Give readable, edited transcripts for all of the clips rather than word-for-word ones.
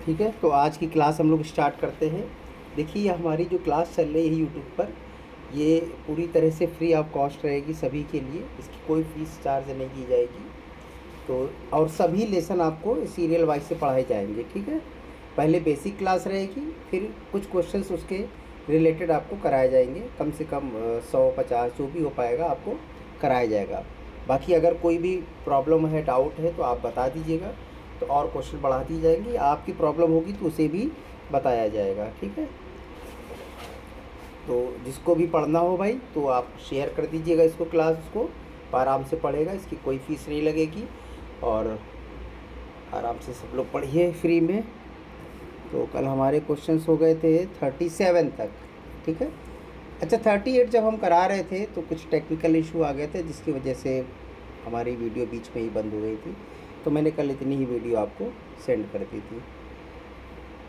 ठीक है, तो आज की क्लास हम लोग स्टार्ट करते हैं। देखिए हमारी जो क्लास चल रही है यूट्यूब पर, ये पूरी तरह से फ्री ऑफ कॉस्ट रहेगी सभी के लिए, इसकी कोई फ़ीस चार्ज नहीं की जाएगी। तो और सभी लेसन आपको सीरियल वाइज से पढ़ाए जाएंगे। ठीक है, पहले बेसिक क्लास रहेगी, फिर कुछ क्वेश्चंस उसके रिलेटेड आपको कराए जाएंगे। कम से कम 100-50 जो भी हो पाएगा आपको कराया जाएगा। बाकी अगर कोई भी प्रॉब्लम है, डाउट है, तो आप बता दीजिएगा, तो और क्वेश्चन बढ़ा दी जाएंगी। आपकी प्रॉब्लम होगी तो उसे भी बताया जाएगा। ठीक है, तो जिसको भी पढ़ना हो भाई तो आप शेयर कर दीजिएगा इसको, क्लास को आराम से पढ़ेगा, इसकी कोई फ़ीस नहीं लगेगी और आराम से सब लोग पढ़िए फ्री में। तो कल हमारे क्वेश्चंस हो गए थे 37 तक। ठीक है, अच्छा 38 जब हम करा रहे थे तो कुछ टेक्निकल इशू आ गए थे, जिसकी वजह से हमारी वीडियो बीच में ही बंद हो गई थी। तो मैंने कल इतनी ही वीडियो आपको सेंड कर दी थी।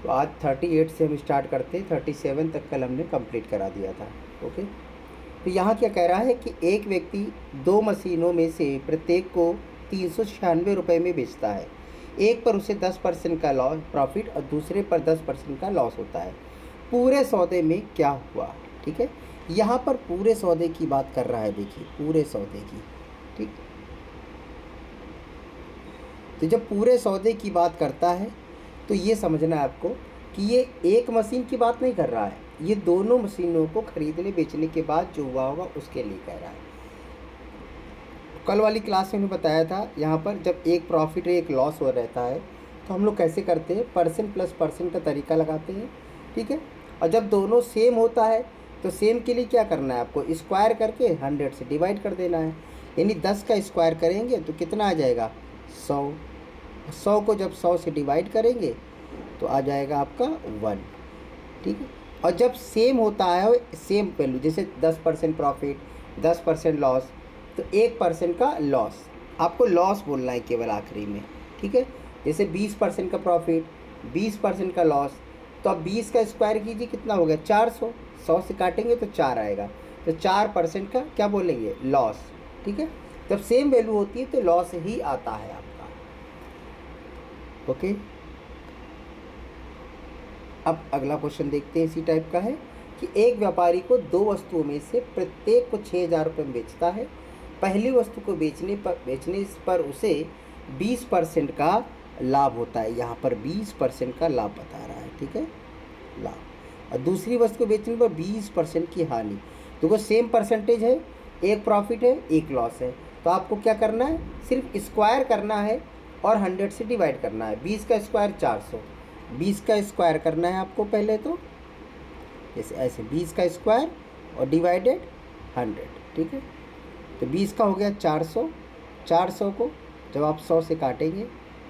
तो आज 38 से हम स्टार्ट करते, 37 तक कल हमने कंप्लीट करा दिया था। ओके, तो यहाँ क्या कह रहा है कि एक व्यक्ति दो मशीनों में से प्रत्येक को 396 रुपये में बेचता है। एक पर उसे 10% का लॉस प्रॉफिट और दूसरे पर 10% का लॉस होता है। पूरे सौदे में क्या हुआ? ठीक है, यहाँ पर पूरे सौदे की बात कर रहा है। देखिए पूरे सौदे की, ठीक, तो जब पूरे सौदे की बात करता है तो ये समझना है आपको कि ये एक मशीन की बात नहीं कर रहा है, ये दोनों मशीनों को खरीदने बेचने के बाद जो हुआ होगा उसके लिए कह रहा है। कल वाली क्लास में बताया था, यहाँ पर जब एक प्रॉफिट है एक लॉस हो रहता है तो हम लोग कैसे करते हैं, परसेंट प्लस परसेंट का तरीका लगाते हैं। ठीक है, और जब दोनों सेम होता है तो सेम के लिए क्या करना है, आपको स्क्वायर करके 100 से डिवाइड कर देना है। यानी 10 का स्क्वायर करेंगे तो कितना आ जाएगा, 100। 100 को जब 100 से डिवाइड करेंगे तो आ जाएगा आपका 1। ठीक है, और जब सेम होता है सेम वैल्यू, जैसे 10% प्रॉफिट 10% लॉस, तो 1% का लॉस, आपको लॉस बोलना है केवल आखिरी में। ठीक है, जैसे 20% का प्रॉफिट 20% का लॉस, तो अब 20 का स्क्वायर कीजिए, कितना हो गया 400। 100 से काटेंगे तो 4 आएगा, तो 4% का क्या बोलेंगे, लॉस। ठीक है, जब सेम वैल्यू होती है तो लॉस ही आता है आपका। ओके, अब अगला क्वेश्चन देखते हैं, इसी टाइप का है कि एक व्यापारी को दो वस्तुओं में से प्रत्येक को 6,000 रुपये में बेचता है। पहली वस्तु को बेचने पर उसे 20% का लाभ होता है। यहाँ पर 20% का लाभ बता रहा है। ठीक है, लाभ, और दूसरी वस्तु को बेचने पर 20% की हानि। देखो सेम परसेंटेज है, एक प्रॉफिट है एक लॉस है, तो आपको क्या करना है, सिर्फ स्क्वायर करना है और 100 से डिवाइड करना है। 20 का स्क्वायर 400, 20 का स्क्वायर करना है आपको पहले, तो जैसे ऐसे 20 का स्क्वायर और डिवाइडेड 100। ठीक है, तो 20 का हो गया 400, 400 को जब आप 100 से काटेंगे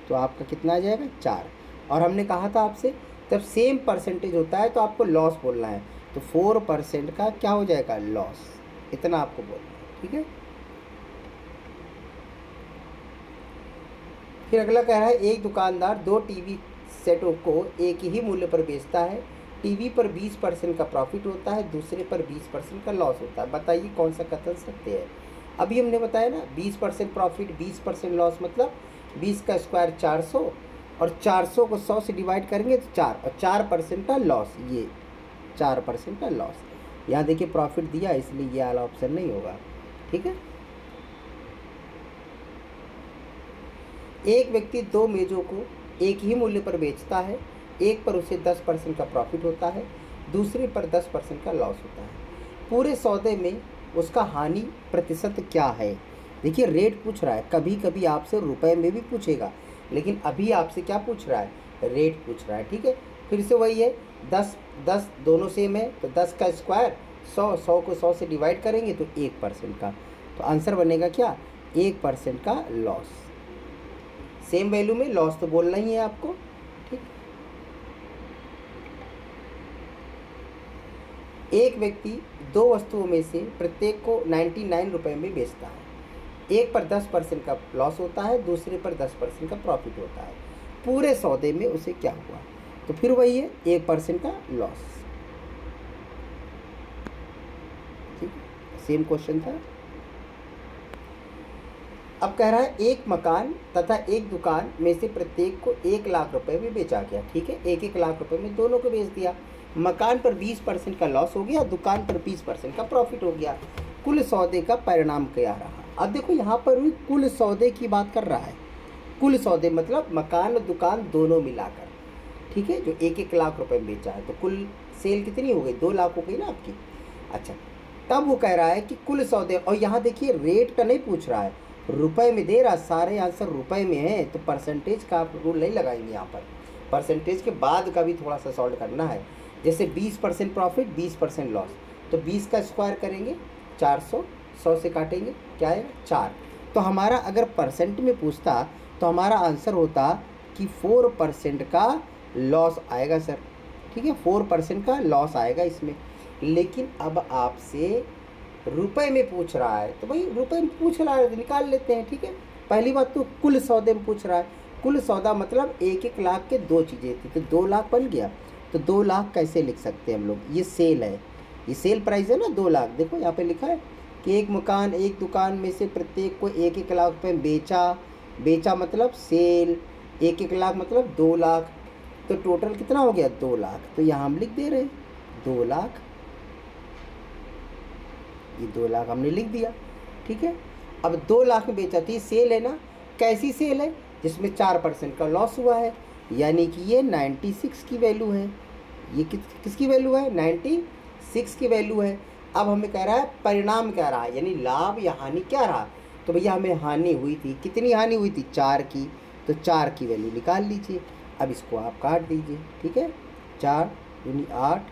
तो आपका कितना आ जाएगा, 4। और हमने कहा था आपसे जब सेम परसेंटेज होता है तो आपको लॉस बोलना है, तो 4% का क्या हो जाएगा, लॉस। इतना आपको बोलना है। ठीक है, फिर अगला कह रहा है एक दुकानदार दो टीवी सेटों को एक ही मूल्य पर बेचता है। टीवी पर 20% का प्रॉफिट होता है, दूसरे पर 20% का लॉस होता है। बताइए कौन सा कथन सत्य है। अभी हमने बताया ना, 20% प्रॉफिट 20% लॉस, मतलब 20 का स्क्वायर 400 और 400 को 100 से डिवाइड करेंगे तो 4, और 4% का लॉस, ये 4% का लॉस। यहाँ देखिए प्रॉफिट दिया इसलिए ये वाला ऑप्शन नहीं होगा। ठीक है, एक व्यक्ति दो मेज़ों को एक ही मूल्य पर बेचता है। एक पर उसे 10% का प्रॉफिट होता है, दूसरे पर 10% का लॉस होता है। पूरे सौदे में उसका हानि प्रतिशत क्या है। देखिए रेट पूछ रहा है, कभी कभी आपसे रुपए में भी पूछेगा, लेकिन अभी आपसे क्या पूछ रहा है, रेट पूछ रहा है। ठीक है, फिर से वही है, 10 10 दोनों सेम है, तो 10 का स्क्वायर 100, 100 को 100 से डिवाइड करेंगे तो 1% का, तो आंसर बनेगा क्या, 1% का लॉस। सेम वैल्यू में लॉस तो बोलना ही है आपको। ठीक, एक व्यक्ति दो वस्तुओं में से प्रत्येक को 99 रुपये में बेचता है। एक पर 10% का लॉस होता है, दूसरे पर 10% का प्रॉफिट होता है। पूरे सौदे में उसे क्या हुआ, तो फिर वही है 1% का लॉस। ठीक, सेम क्वेश्चन था। अब कह रहा है एक मकान तथा एक दुकान में से प्रत्येक को 1 लाख रुपए में बेचा गया। ठीक है, 1-1 लाख रुपए में दोनों को बेच दिया। मकान पर 20% का लॉस हो गया, दुकान पर 20% का प्रॉफिट हो गया। कुल सौदे का परिणाम क्या रहा। अब देखो यहाँ पर भी कुल सौदे की बात कर रहा है। कुल सौदे मतलब मकान और दुकान दोनों मिलाकर, ठीक है, जो 1-1 लाख रुपए में बेचा है। तो कुल सेल कितनी हो गई, 2 लाख हो गई ना आपकी। अच्छा, तब वो कह रहा है कि कुल सौदे, और यहाँ देखिए रेट का नहीं पूछ रहा है, रुपए में दे रहा, सारे आंसर रुपए में है, तो परसेंटेज का आप रूल नहीं लगाएंगे यहाँ पर। परसेंटेज के बाद का भी थोड़ा सा सॉल्व करना है। जैसे 20% प्रॉफिट 20% लॉस, तो 20 का स्क्वायर करेंगे 400, 100 से काटेंगे क्या आएगा 4। तो हमारा अगर परसेंट में पूछता तो हमारा आंसर होता कि 4% का लॉस आएगा सर। ठीक है, 4% का लॉस आएगा इसमें। लेकिन अब आपसे रुपए में पूछ रहा है, तो भाई रुपए में पूछ रहा है तो निकाल लेते हैं। ठीक है, पहली बात तो कुल सौदे में पूछ रहा है। कुल सौदा मतलब 1-1 लाख के 2 चीज़ें थी, तो 2 लाख बन गया। तो 2 लाख कैसे लिख सकते हैं हम लोग, ये सेल है, ये सेल प्राइस है ना 2 लाख। देखो यहाँ पे लिखा है कि एक मकान एक दुकान में से प्रत्येक को 1-1 लाख रुपये में बेचा मतलब सेल, 1-1 लाख मतलब 2 लाख। तो टोटल कितना हो गया 2 लाख। तो यहाँ हम लिख दे रहे हैं 2 लाख, ये 2 लाख हमने लिख दिया। ठीक है, अब 2 लाख में बेचा, तो ये सेल है ना। कैसी सेल है, जिसमें 4% का लॉस हुआ है, यानी कि ये 96 की वैल्यू है। ये किसकी वैल्यू है, 96 की वैल्यू है। अब हमें कह रहा है परिणाम क्या रहा, यानी लाभ या हानि क्या रहा। तो भैया हमें हानि हुई थी, कितनी हानि हुई थी 4 की, तो 4 की वैल्यू निकाल लीजिए। अब इसको आप काट दीजिए। ठीक है, 4 दूनी 8,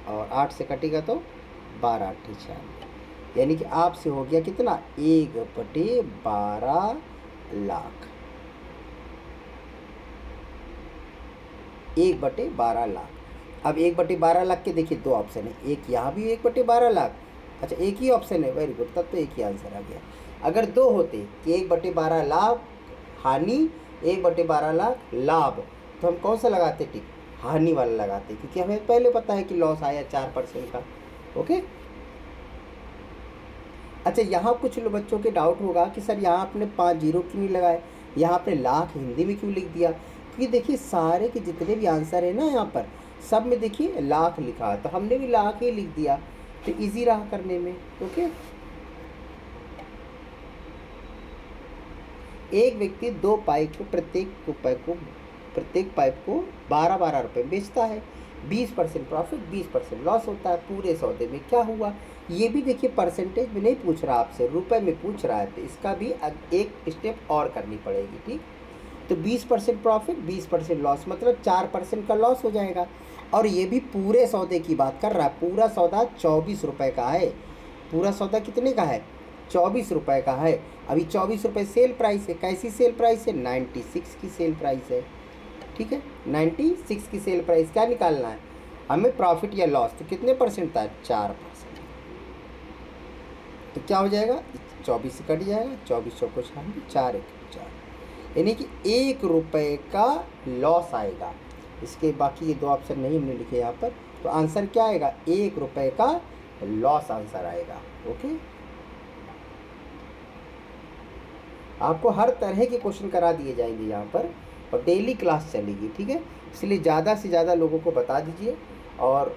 और 8 से कटेगा तो 12 8 96, यानी कि आपसे हो गया कितना 1/12 लाख। 1/12 लाख। अब 1/12 लाख के देखिए 2 ऑप्शन है, एक यहाँ भी 1/12 लाख। अच्छा, एक ही ऑप्शन है, वेरी गुड, तब तो एक ही आंसर आ गया। अगर 2 होते कि 1/12 लाख हानि, 1/12 लाख लाभ, तो हम कौन सा लगाते टिक, हानि वाला लगाते, क्योंकि हमें पहले पता है कि लॉस आया 4% का। ओके। अच्छा, यहाँ कुछ बच्चों के डाउट होगा कि सर यहाँ आपने 5 जीरो क्यों नहीं लगाए, यहाँ आपने लाख हिंदी में क्यों लिख दिया। क्योंकि देखिए सारे के जितने भी आंसर है ना यहाँ पर सब में देखिए लाख लिखा है, तो हमने भी लाख ही लिख दिया, तो इजी रहा करने में। ओके। एक व्यक्ति 2 पाइप को प्रत्येक पाइप को 12-12 रुपये बेचता है। 20% प्रॉफिट 20% लॉस होता है। पूरे सौदे में क्या हुआ, ये भी देखिए परसेंटेज में नहीं पूछ रहा आपसे, रुपए में पूछ रहा है, तो इसका भी एक स्टेप और करनी पड़ेगी। ठीक, तो 20% प्रॉफिट 20% लॉस मतलब 4% का लॉस हो जाएगा। और ये भी पूरे सौदे की बात कर रहा है। पूरा सौदा 24 रुपये का है। पूरा सौदा कितने का है, 24 रुपये का है। अभी 24 रुपये सेल प्राइस है। कैसी सेल प्राइस है, 96 की सेल प्राइस है। ठीक है, 96 की सेल प्राइस। क्या निकालना है हमें, प्रॉफिट या लॉस, तो कितने परसेंट था, 4%। तो क्या हो जाएगा, 24 से कट जाएगा, 24 चौको 4 1 4, यानी कि 1 रुपये का लॉस आएगा। इसके बाकी ये 2 ऑप्शन नहीं हमने लिखे यहाँ पर, तो आंसर क्या आएगा, 1 रुपये का लॉस आंसर आएगा। ओके, आपको हर तरह के क्वेश्चन करा दिए जाएंगे यहाँ पर, और डेली क्लास चलेगी। ठीक है, इसलिए ज़्यादा से ज़्यादा लोगों को बता दीजिए, और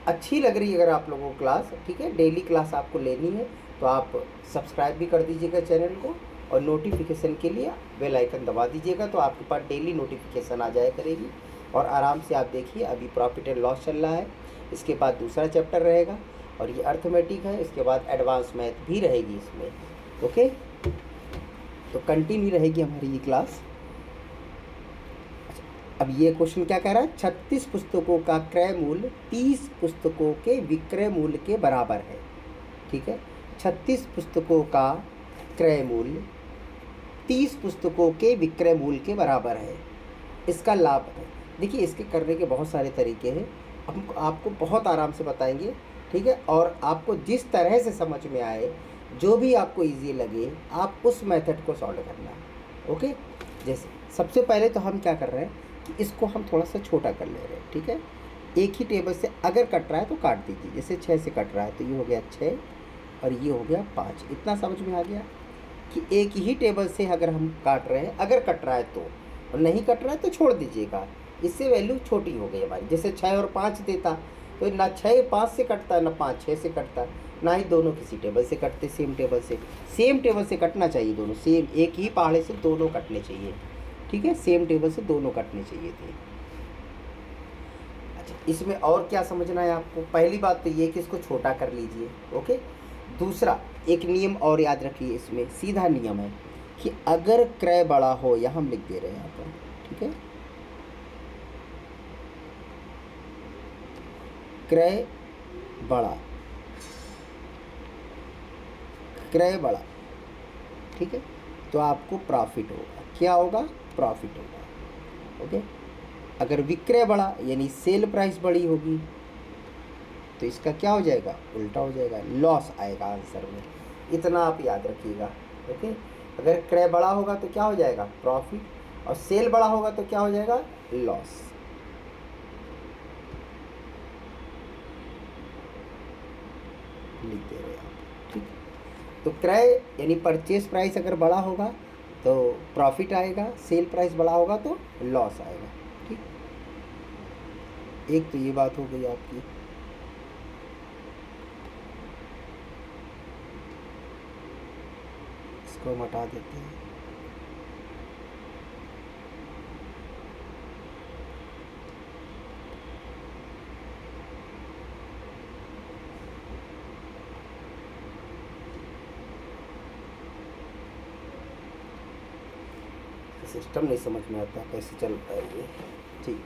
अच्छी लग रही है अगर आप लोगों को क्लास, ठीक है, डेली क्लास आपको लेनी है तो आप सब्सक्राइब भी कर दीजिएगा चैनल को, और नोटिफिकेशन के लिए बेल आइकन दबा दीजिएगा, तो आपके पास डेली नोटिफिकेशन आ जाया करेगी। और आराम से आप देखिए, अभी प्रॉफिट एंड लॉस चल रहा है, इसके बाद दूसरा चैप्टर रहेगा, और ये अर्थमेटिक है, इसके बाद एडवांस मैथ भी रहेगी इसमें। ओके, तो कंटिन्यू रहेगी हमारी ये क्लास। अब ये क्वेश्चन क्या कह रहा है, 36 पुस्तकों का क्रय मूल्य 30 पुस्तकों के विक्रय मूल्य के बराबर है। ठीक है, 36 पुस्तकों का क्रय मूल्य 30 पुस्तकों के विक्रय मूल्य के बराबर है, इसका लाभ है। देखिए इसके करने के बहुत सारे तरीके हैं, हम आपको बहुत आराम से बताएंगे। ठीक है, और आपको जिस तरह से समझ में आए, जो भी आपको इजी लगे, आप उस मेथड को सॉल्व करना है। ओके, जैसे सबसे पहले तो हम क्या कर रहे हैं कि इसको हम थोड़ा सा छोटा कर ले रहे हैं। ठीक है, एक ही टेबल से अगर कट रहा है तो काट दीजिए। जैसे 6 से कट रहा है तो ये हो गया 6 और ये हो गया 5। इतना समझ में आ गया। कि एक ही टेबल से अगर हम काट रहे हैं, अगर कट रहा है तो, और नहीं कट रहा है तो छोड़ दीजिएगा। इससे वैल्यू छोटी हो गई हमारी। जैसे 6 और 5 देता तो ना 6 5 से कटता है, ना 5 6 से कटता है, ना ही दोनों किसी टेबल से कटते। सेम टेबल से कटना चाहिए दोनों, सेम एक ही पहाड़े से दोनों कटने चाहिए। ठीक है, सेम टेबल से दोनों कटने चाहिए थे। अच्छा, इसमें और क्या समझना है आपको? पहली बात तो ये कि इसको छोटा कर लीजिए। ओके, दूसरा एक नियम और याद रखिए, इसमें सीधा नियम है कि अगर क्रय बड़ा हो, या हम लिख दे रहे हैं यहाँ पर, ठीक है, क्रय बड़ा, क्रय बड़ा, ठीक है, तो आपको प्रॉफिट होगा। क्या होगा? प्रॉफिट होगा। ओके, अगर विक्रय बड़ा यानी सेल प्राइस बड़ी होगी तो इसका क्या हो जाएगा? उल्टा हो जाएगा, लॉस आएगा आंसर में। इतना आप याद रखिएगा। ओके, अगर क्रय बड़ा होगा तो क्या हो जाएगा? प्रॉफिट, और सेल बड़ा होगा तो क्या हो जाएगा? लॉस। लिख दे रहे हैं आप, ठीक। तो क्रय यानी परचेस प्राइस अगर बड़ा होगा तो प्रॉफिट आएगा, सेल प्राइस बड़ा होगा तो लॉस आएगा। ठीक, एक तो ये बात हो गई आपकी। इसको हम हटा देते हैं। सिस्टम नहीं समझ में आता कैसे चल रहा है ये। ठीक,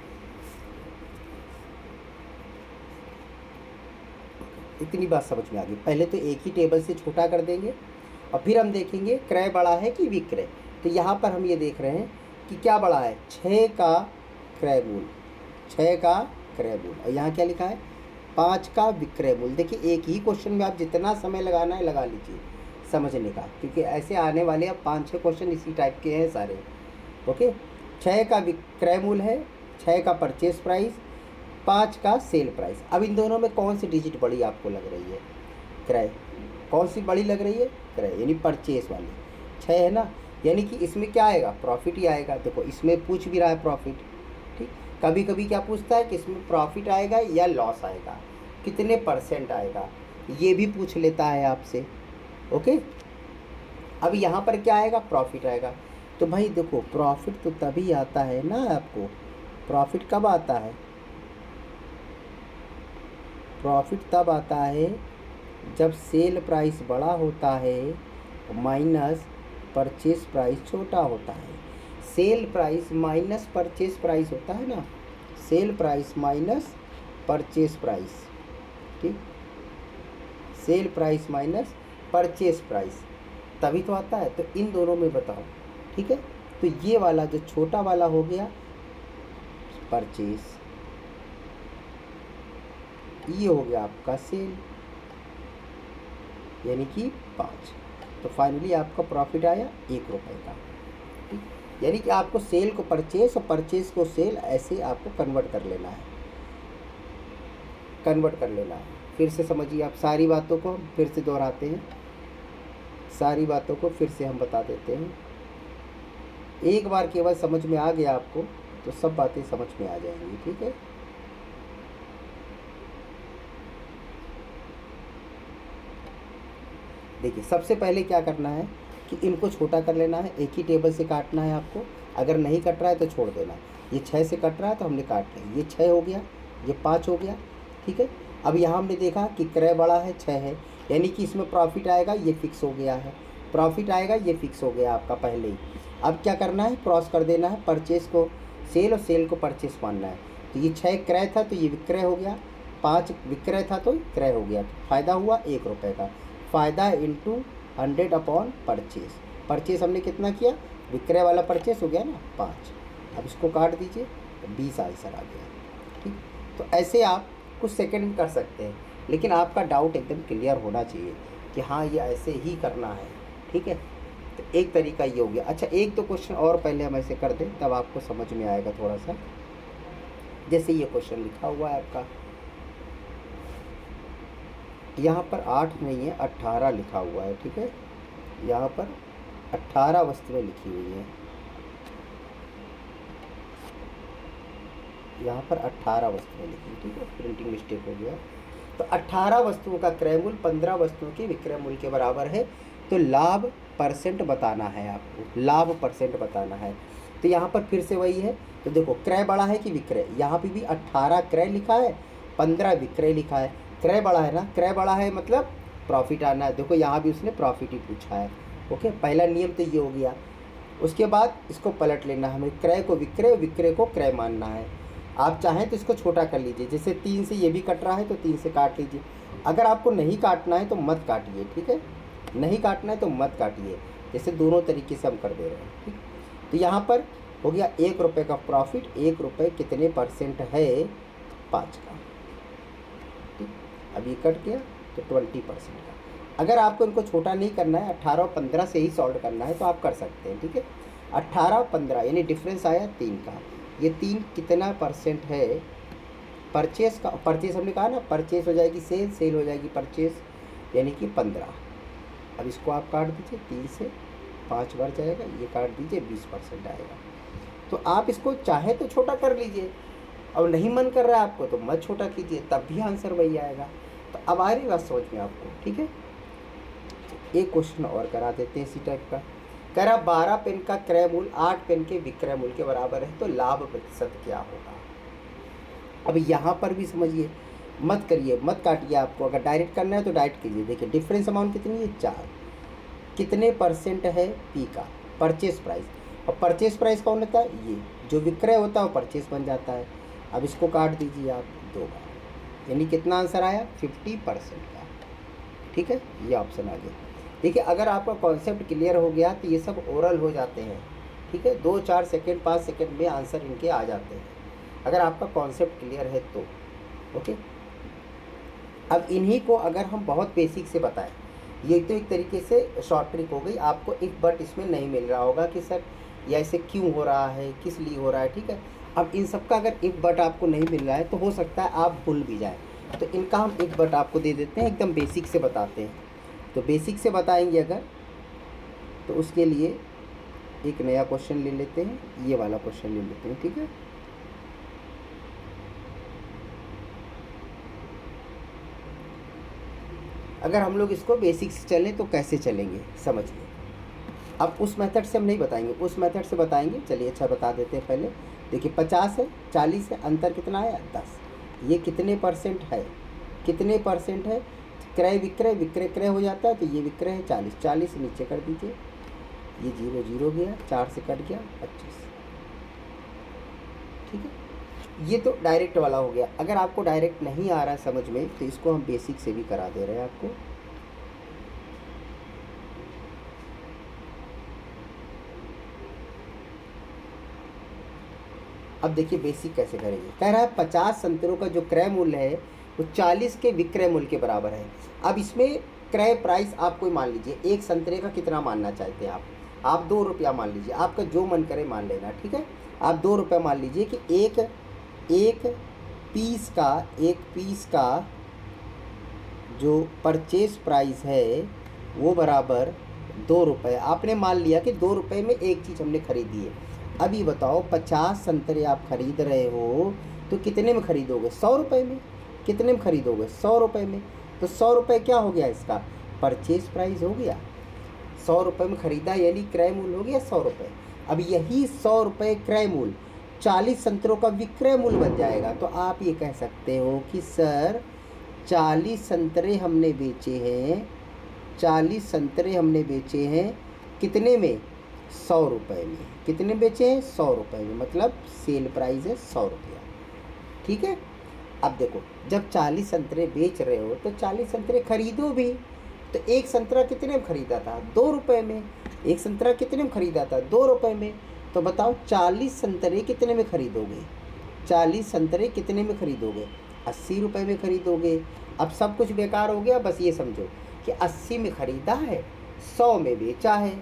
इतनी बात समझ में आ गई। पहले तो एक ही टेबल से छोटा कर देंगे और फिर हम देखेंगे क्रय बड़ा है कि विक्रय। तो यहाँ पर हम ये देख रहे हैं कि क्या बड़ा है? 6 का क्रय मूल, 6 का क्रय मूल, और यहाँ क्या लिखा है? 5 का विक्रय मूल। देखिए, एक ही क्वेश्चन में आप जितना समय लगाना है लगा लीजिए समझने का, क्योंकि ऐसे आने वाले अब 5-6 क्वेश्चन इसी टाइप के हैं सारे। ओके, 6 का विक्रय मूल है, 6 का परचेस प्राइस, 5 का सेल प्राइस। अब इन दोनों में कौन सी डिजिट बड़ी आपको लग रही है? क्रय। कौन सी बड़ी लग रही है? क्रय, यानी परचेस वाली। 6 है ना, यानी कि इसमें क्या आएगा? प्रॉफिट ही आएगा। देखो, इसमें पूछ भी रहा है प्रॉफिट। ठीक, कभी कभी क्या पूछता है कि इसमें प्रॉफिट आएगा या लॉस आएगा, कितने % आएगा, ये भी पूछ लेता है आपसे। ओके, अब यहाँ पर क्या आएगा? प्रॉफिट आएगा। तो भाई देखो, प्रॉफिट तो तभी आता है ना आपको। प्रॉफिट कब आता है? प्रॉफिट तब आता है जब सेल प्राइस बड़ा होता है माइनस परचेस प्राइस छोटा होता है। Sale price minus purchase price होता है ना, sale price minus purchase price. ठीक, sale price minus purchase price, तभी तो आता है। तो इन दोनों में बताओ। ठीक है, तो ये वाला जो छोटा वाला हो गया परचेस, ये हो गया आपका सेल, यानी कि 5। तो फाइनली आपका प्रॉफिट आया 1 रुपये का। ठीक, यानी कि आपको सेल को परचेस और परचेस को सेल, ऐसे आपको कन्वर्ट कर लेना है, कन्वर्ट कर लेना है। फिर से समझिए आप, सारी बातों को हम फिर से दोहराते हैं, सारी बातों को फिर से हम बता देते हैं। एक बार केवल समझ में आ गया आपको तो सब बातें समझ में आ जाएंगी। ठीक है, देखिए, सबसे पहले क्या करना है कि इनको छोटा कर लेना है, एक ही टेबल से काटना है आपको। अगर नहीं कट रहा है तो छोड़ देना। ये 6 से कट रहा है तो हमने काट लिया, ये 6 हो गया, ये 5 हो गया। ठीक है, अब यहाँ हमने देखा कि क्रय बड़ा है, 6 है, यानी कि इसमें प्रॉफिट आएगा, ये फिक्स हो गया है। प्रॉफिट आएगा, ये फिक्स हो गया आपका पहले ही। अब क्या करना है? क्रॉस कर देना है, परचेस को सेल और सेल को परचेस मानना है। तो ये 6 क्रय था तो ये विक्रय हो गया, 5 विक्रय था तो क्रय हो गया। तो फ़ायदा हुआ 1 रुपये का। फ़ायदा इंटू 100 अपॉन परचेस। परचेस हमने कितना किया? विक्रय वाला परचेस हो गया ना 5। अब इसको काट दीजिए, 20 आंसर आ गया। ठीक, तो ऐसे आप कुछ सेकंड में कर सकते हैं, लेकिन आपका डाउट एकदम क्लियर होना चाहिए कि हाँ ये ऐसे ही करना है। ठीक है, तो एक तरीका ये हो गया। अच्छा, एक तो क्वेश्चन और पहले हम ऐसे कर दें, तब आपको समझ में आएगा थोड़ा सा। जैसे ये क्वेश्चन लिखा हुआ है आपका, यहाँ पर 8 नहीं है 18 लिखा हुआ है। ठीक है, यहाँ पर 18 वस्तुएं लिखी हुई हैं, यहाँ पर 18 वस्तुएं लिखी, ठीक है, प्रिंटिंग मिस्टेक हो गया। तो 18 वस्तुओं का क्रय मूल्य 15 वस्तुओं के विक्रय मूल्य के बराबर है। तो लाभ परसेंट बताना है आपको, लाभ परसेंट बताना है। तो यहाँ पर फिर से वही है। तो देखो क्रय बड़ा है कि विक्रय, यहाँ पे भी 18 क्रय लिखा है, 15 विक्रय लिखा है। क्रय बड़ा है ना, क्रय बड़ा है मतलब प्रॉफिट आना है। देखो यहाँ भी उसने प्रॉफिट ही पूछा है। ओके, पहला नियम तो ये हो गया। उसके बाद इसको पलट लेना है हमें, क्रय को विक्रय, विक्रय को क्रय मानना है। आप चाहें तो इसको छोटा कर लीजिए, जैसे 3 से ये भी कट रहा है तो 3 से काट लीजिए। अगर आपको नहीं काटना है तो मत काटिए, ठीक है, नहीं काटना है तो मत काटिए, जैसे दोनों तरीके से हम कर दे रहे हैं, ठीक। तो यहाँ पर हो गया 1 रुपये का प्रॉफिट, 1 रुपये कितने परसेंट है, 5 का, ठीक। अब ये कट गया तो 20% का। अगर आपको इनको छोटा नहीं करना है, 18 और 15 से ही सॉल्व करना है तो आप कर सकते हैं, ठीक है। 18 15 यानी डिफरेंस आया 3 का। ये 3 कितना परसेंट है परचेस का, परचेस हमने कहा ना, परचेस हो जाएगी सेल, सेल हो जाएगी परचेस, यानी कि 15। अब इसको आप काट दीजिए, 3 से 5 बार जाएगा, ये काट दीजिए, 20% आएगा। तो आप इसको चाहे तो छोटा कर लीजिए, और नहीं मन कर रहा है आपको तो मत छोटा कीजिए, तब भी आंसर वही आएगा। तो अब आ रही बात समझ में आपको, ठीक है। एक क्वेश्चन और करा देते हैं इसी टाइप का। कह रहा 12 पेन का क्रय मूल्य 8 पेन के विक्रय मूल्य के बराबर है, तो लाभ प्रतिशत क्या होगा। अब यहाँ पर भी समझिए, मत करिए, मत काटिए। आपको अगर डायरेक्ट करना है तो डायरेक्ट कीजिए। देखिए डिफरेंस अमाउंट कितनी है, 4। कितने परसेंट है पी का, परचेस प्राइस। और परचेस प्राइस कौन होता है, ये जो विक्रय होता है वो परचेस बन जाता है। अब इसको काट दीजिए आप 2 बार, यानी कितना आंसर आया, 50% का, ठीक है। ये ऑप्शन आ गया। देखिए अगर आपका कॉन्सेप्ट क्लियर हो गया तो ये सब ओरल हो जाते हैं, ठीक है। 2 4 सेकेंड 5 सेकेंड में आंसर इनके आ जाते हैं, अगर आपका कॉन्सेप्ट क्लियर है तो। ओके, अब इन्हीं को अगर हम बहुत बेसिक से बताएं, ये तो एक तरीके से शॉर्ट ट्रिक हो गई। आपको एक बट इसमें नहीं मिल रहा होगा कि सर ये ऐसे क्यों हो रहा है, किस लिए हो रहा है, ठीक है। अब इन सब का अगर एक बट आपको नहीं मिल रहा है तो हो सकता है आप भूल भी जाए, तो इनका हम एक बट आपको दे देते हैं, एकदम बेसिक से बताते हैं। तो बेसिक से बताएंगे अगर, तो उसके लिए एक नया क्वेश्चन ले लेते हैं, ये वाला क्वेश्चन ले लेते हैं, ठीक है। अगर हम लोग इसको बेसिक से चलें तो कैसे चलेंगे समझिए। अब उस मेथड से हम नहीं बताएंगे, उस मेथड से बताएंगे। चलिए अच्छा बता देते हैं पहले। देखिए 50 है, 40 है, अंतर कितना है, 10। ये कितने परसेंट है, कितने परसेंट है, क्रय विक्रय, विक्रय क्रय हो जाता है तो ये विक्रय है 40, 40 नीचे कर दीजिए, ये 0 0 गया, 4 से कट गया 25, ठीक है। ये तो डायरेक्ट वाला हो गया। अगर आपको डायरेक्ट नहीं आ रहा है समझ में तो इसको हम बेसिक से भी करा दे रहे हैं आपको। अब देखिए बेसिक कैसे करेंगे। कह रहा है 50 संतरों का जो क्रय मूल्य है वो 40 के विक्रय मूल्य के बराबर है। अब इसमें क्रय प्राइस आप कोई मान लीजिए, एक संतरे का कितना मानना चाहते हैं आप 2 रुपया मान लीजिए, आपका जो मन करे मान लेना, ठीक है। आप 2 रुपया मान लीजिए कि एक पीस का जो परचेस प्राइस है वो बराबर 2 रुपये। आपने मान लिया कि 2 रुपये में एक चीज़ हमने खरीदी है। अभी बताओ 50 संतरे आप खरीद रहे हो तो कितने में खरीदोगे, 100 रुपये में। कितने में खरीदोगे, 100 रुपये में। तो 100 रुपये क्या हो गया, इसका परचेस प्राइस हो गया। 100 रुपये में खरीदा यानी क्रय मूल्य हो गया 100 रुपये। अब यही 100 रुपये क्रय मूल्य 40 संतरों का विक्रय मूल्य बन जाएगा। तो आप ये कह सकते हो कि सर 40 संतरे हमने बेचे हैं, 40 संतरे हमने बेचे हैं कितने में, 100 रुपये में। कितने बेचे हैं, 100 रुपये में, मतलब सेल प्राइस है 100 रुपया, ठीक है। अब देखो जब 40 संतरे बेच रहे हो तो 40 संतरे खरीदो भी। तो एक संतरा कितने में खरीदा था, 2 रुपये में। एक संतरा कितने में खरीदा था, 2 रुपये में। तो बताओ 40 संतरे कितने में खरीदोगे, 40 संतरे कितने में खरीदोगे, 80 रुपये में खरीदोगे। अब सब कुछ बेकार हो गया, बस ये समझो कि 80 में खरीदा है, 100 में बेचा है,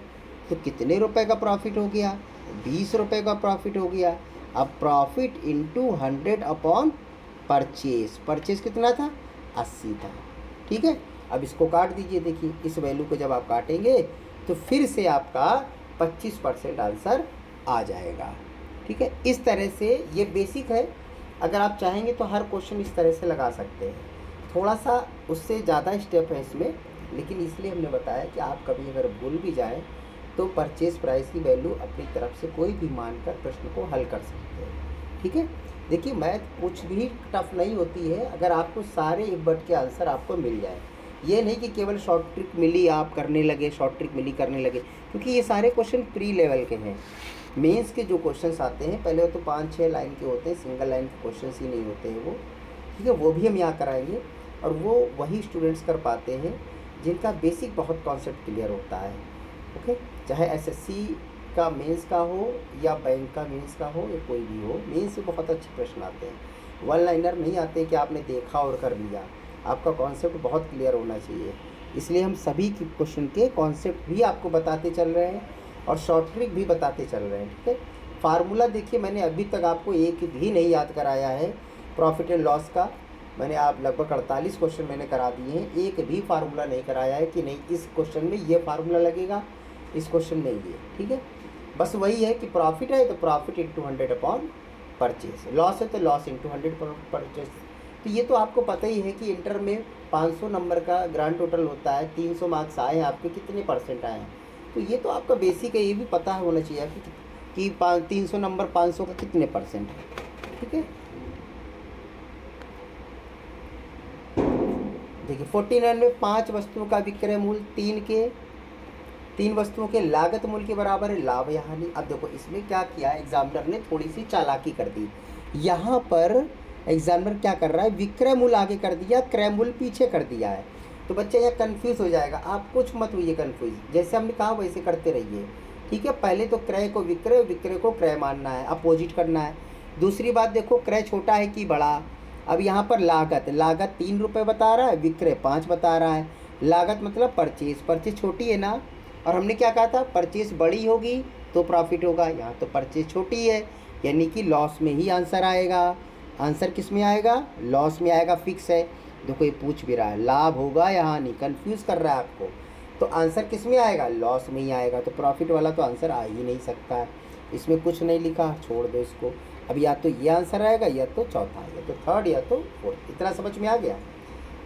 तो कितने रुपए का प्रॉफिट हो गया, 20 रुपये का प्रॉफिट हो गया। अब profit into 100 upon purchase, purchase कितना था, 80 था, ठीक है। अब इसको काट दीजिए। देखिए इस वैल्यू को जब आप काटेंगे तो फिर से आपका 25% आंसर आ जाएगा। ठीक है, इस तरह से ये बेसिक है। अगर आप चाहेंगे तो हर क्वेश्चन इस तरह से लगा सकते हैं। थोड़ा सा उससे ज़्यादा स्टेप है इसमें, लेकिन इसलिए हमने बताया कि आप कभी अगर भूल भी जाएं तो परचेज प्राइस की वैल्यू अपनी तरफ से कोई भी मानकर प्रश्न को हल कर सकते हैं। ठीक है, देखिए मैथ कुछ भी टफ नहीं होती है अगर आपको सारे एक बट के आंसर आपको मिल जाए। ये नहीं कि केवल शॉर्ट ट्रिक मिली आप करने लगे, शॉर्ट ट्रिक मिली करने लगे, क्योंकि ये सारे क्वेश्चन प्री लेवल के हैं। मेंस के जो क्वेश्चंस आते हैं पहले तो 5-6 लाइन के होते हैं, सिंगल लाइन के क्वेश्चंस ही नहीं होते हैं वो। ठीक है, वो भी हम यहाँ कराएंगे, और वो वही स्टूडेंट्स कर पाते हैं जिनका बेसिक बहुत कॉन्सेप्ट क्लियर होता है। ओके, चाहे एसएससी का मेंस का हो या बैंक का मेंस का हो या कोई भी हो, मेंस से बहुत अच्छे प्रश्न आते हैं। वन लाइनर नहीं आते कि आपने देखा और कर लिया, आपका कॉन्सेप्ट बहुत क्लियर होना चाहिए। इसलिए हम सभी की क्वेश्चन के कॉन्सेप्ट भी आपको बताते चल रहे हैं और शॉर्ट ट्रिक भी बताते चल रहे हैं। ठीक है, फार्मूला देखिए मैंने अभी तक आपको एक भी नहीं याद कराया है प्रॉफिट एंड लॉस का। मैंने आप लगभग 48 क्वेश्चन मैंने करा दिए हैं, एक भी फार्मूला नहीं कराया है कि नहीं इस क्वेश्चन में ये फार्मूला लगेगा, इस क्वेश्चन में ये। ठीक है, बस वही है कि प्रॉफिट है तो profit into 100 upon purchase, loss है तो लॉस इंटू 100 परचेस। तो ये तो आपको पता ही है कि इंटर में 500 नंबर का ग्रांड टोटल होता है, 300 मार्क्स आए हैं आपके, कितने परसेंट आए हैं, तो ये तो आपका बेसिक है, ये भी पता होना चाहिए कि 300 नंबर 500 का कितने परसेंट है। ठीक है, देखिए 49 में 5 वस्तुओं का विक्रय मूल्य 3 वस्तुओं के लागत मूल्य के बराबर है, लाभ या हानि। अब देखो इसमें क्या किया एग्जामिनर ने, थोड़ी सी चालाकी कर दी। यहाँ पर एग्जामिनर क्या कर रहा है, विक्रय मूल्य आगे कर दिया, क्रय मूल्य पीछे कर दिया है। तो बच्चे यह कन्फ्यूज़ हो जाएगा, आप कुछ मत हुई कन्फ्यूज, जैसे हमने कहा वैसे करते रहिए। ठीक है, पहले तो क्रय को विक्रय, विक्रय को क्रय मानना है, अपोजिट करना है। दूसरी बात देखो क्रय छोटा है कि बड़ा। अब यहाँ पर लागत 3 रुपये बता रहा है, विक्रय 5 बता रहा है। लागत मतलब परचेज छोटी है ना, और हमने क्या कहा था परचेज बड़ी होगी तो प्रॉफिट होगा, यहाँ तो परचेज छोटी है यानी कि लॉस में ही आंसर आएगा। आंसर किस में आएगा, लॉस में आएगा, फिक्स है। देखो ये पूछ भी रहा है लाभ होगा या हानि, कंफ्यूज कर रहा है आपको, तो आंसर किस में आएगा, लॉस में ही आएगा। तो प्रॉफिट वाला तो आंसर आ ही नहीं सकता है, इसमें कुछ नहीं लिखा, छोड़ दो इसको। अब या तो ये आंसर आएगा या तो चौथा, या तो थर्ड या तो फोर्थ। इतना समझ में आ गया?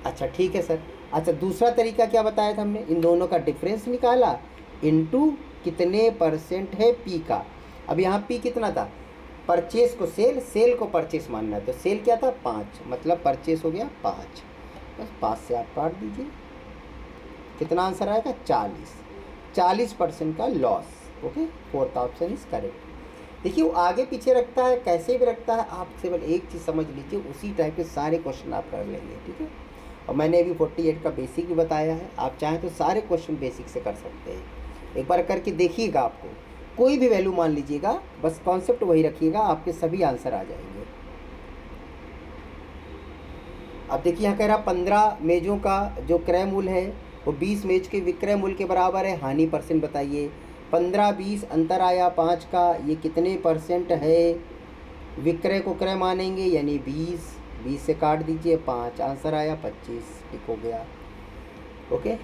अच्छा ठीक है सर। अच्छा दूसरा तरीका क्या बताया था हमने, इन दोनों का डिफरेंस निकाला इनटू कितने परसेंट है पी का। अब यहाँ पी कितना था, परचेस को सेल, सेल को परचेस मानना है, तो सेल क्या था 5, मतलब परचेस हो गया 5। बस 5 से आप काट दीजिए, कितना आंसर आएगा 40% का loss. Okay, fourth option is correct. देखिए वो आगे पीछे रखता है, कैसे भी रखता है, आप केवल एक चीज़ समझ लीजिए, उसी टाइप के सारे क्वेश्चन आप कर लेंगे। ठीक है, और मैंने अभी 48 का बेसिक भी बताया है, आप चाहें तो सारे क्वेश्चन बेसिक से कर सकते हैं। एक बार करके देखिएगा, आपको कोई भी वैल्यू मान लीजिएगा, बस कॉन्सेप्ट वही रखिएगा, आपके सभी आंसर आ जाएंगे। अब देखिए यहाँ कह रहा 15 मेज़ों का जो क्रय मूल्य है वो 20 मेज के विक्रय मूल्य के बराबर है, हानि परसेंट बताइए। 15-20 अंतर आया 5 का, ये कितने परसेंट है, विक्रय को क्रय मानेंगे यानी 20 से काट दीजिए 5, आंसर आया 25, ठीक हो गया। ओके,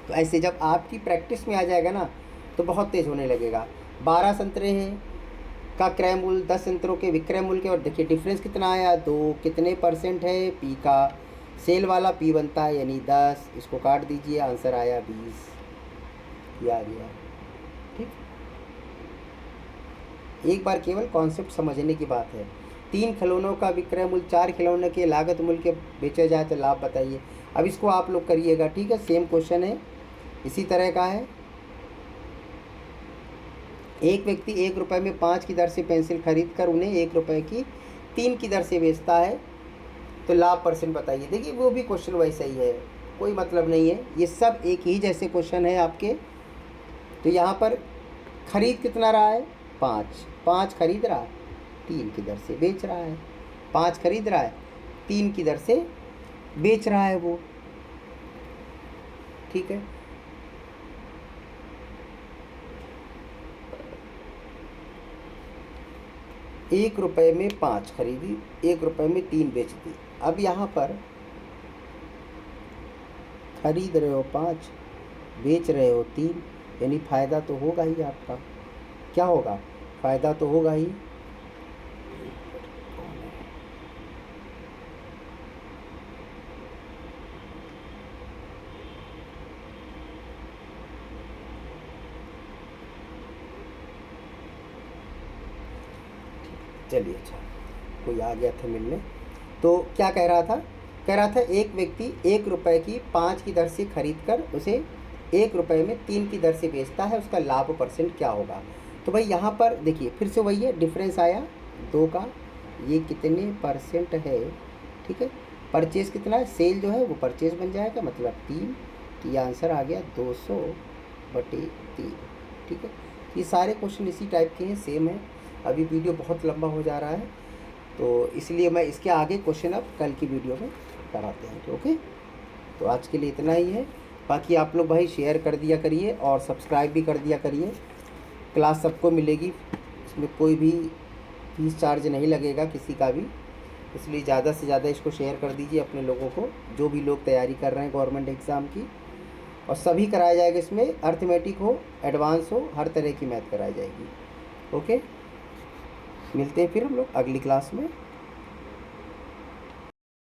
तो ऐसे जब आपकी प्रैक्टिस में आ जाएगा ना तो बहुत तेज़ होने लगेगा। 12 संतरे हैं का क्रय मूल्य 10 संतरों के विक्रय मूल्य के, और देखिए डिफरेंस कितना आया 2, कितने परसेंट है पी का, सेल वाला पी बनता है यानी 10, इसको काट दीजिए, आंसर आया 20, ये आ गया। ठीक, एक बार केवल कॉन्सेप्ट समझने की बात है। 3 खिलौनों का विक्रय मूल्य 4 खिलौने के लागत मूल्य के बेचा जाए तो लाभ बताइए। अब इसको आप लोग करिएगा, ठीक है, सेम क्वेश्चन है, इसी तरह का है। एक व्यक्ति 1 रुपये में 5 की दर से पेंसिल खरीद कर उन्हें 1 रुपये की 3 की दर से बेचता है, तो लाभ परसेंट बताइए। देखिए वो भी क्वेश्चन वैसा ही है, कोई मतलब नहीं है, ये सब एक ही जैसे क्वेश्चन है आपके। तो यहाँ पर खरीद कितना रहा है 5 खरीद रहा है, 3 की दर से बेच रहा है। 5 खरीद रहा है, 3 की दर से बेच रहा है वो। ठीक है, एक रुपये में 5 खरीदी, 1 रुपये में 3 बेच दी। अब यहाँ पर खरीद रहे हो 5, बेच रहे हो 3, यानी फ़ायदा तो होगा ही आपका। क्या होगा? फ़ायदा तो होगा ही। चलिए अच्छा, कोई आ गया था मिलने। तो क्या कह रहा था? कह रहा था एक व्यक्ति 1 रुपये की 5 की दर से खरीद कर उसे 1 रुपये में 3 की दर से बेचता है, उसका लाभ परसेंट क्या होगा? तो भाई यहाँ पर देखिए फिर से वही है, डिफरेंस आया 2 का, ये कितने परसेंट है, ठीक है। परचेज़ कितना है, सेल जो है वो परचेज़ बन जाएगा, मतलब 3। तो ये आंसर आ गया 200/3, ठीक है। ये सारे क्वेश्चन इसी टाइप के हैं, सेम है। अभी वीडियो बहुत लंबा हो जा रहा है, तो इसलिए मैं इसके आगे क्वेश्चन अब कल की वीडियो में कराते हैं। ओके, तो आज के लिए इतना ही है। बाकी आप लोग भाई शेयर कर दिया करिए और सब्सक्राइब भी कर दिया करिए। क्लास सबको मिलेगी, इसमें कोई भी फीस चार्ज नहीं लगेगा किसी का भी, इसलिए ज़्यादा से ज़्यादा इसको शेयर कर दीजिए अपने लोगों को, जो भी लोग तैयारी कर रहे हैं गवर्नमेंट एग्ज़ाम की। और सभी कराया जाएगा, इसमें अर्थमेटिक हो, एडवांस हो, हर तरह की मैथ कराई जाएगी। ओके, मिलते हैं फिर हम लोग अगली क्लास में।